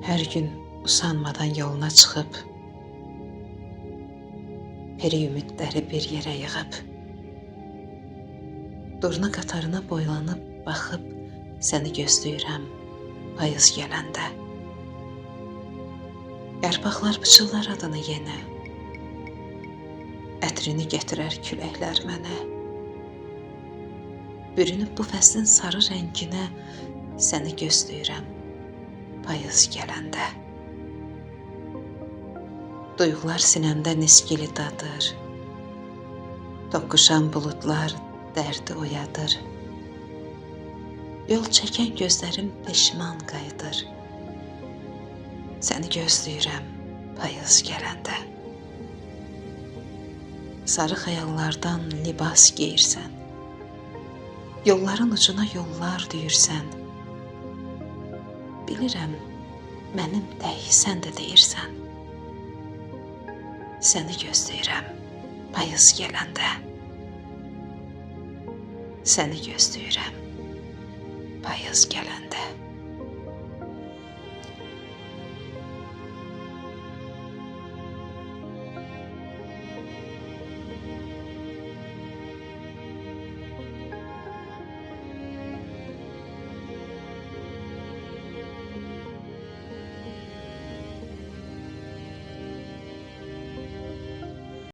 Hər gün usanmadan yoluna çıxıb, peri ümidləri bir yerə yığıb, durna qatarına boylanıb baxıb, səni gözləyirəm payız gələndə. Yarpaqlar pıçıldar adını yenə, ətrini gətirər küləklər mənə. Bürünüb bu fəslin sarı rənginə, səni gözləyirəm payız gələndə. Duyğular sinəmdə niskili dadır, toqquşan buludlar dərdi oyadır. Yol çəkən gözlərim peşman qayıdır, səni gözləyirəm payız gələndə. Sarı xəyallardan libas geyirsən, yolların ucuna yollar düyürsən. Bilirəm, mənim tək sən də deyirsən. Səni gözləyirəm payız gələndə. Səni gözləyirəm payız gələndə.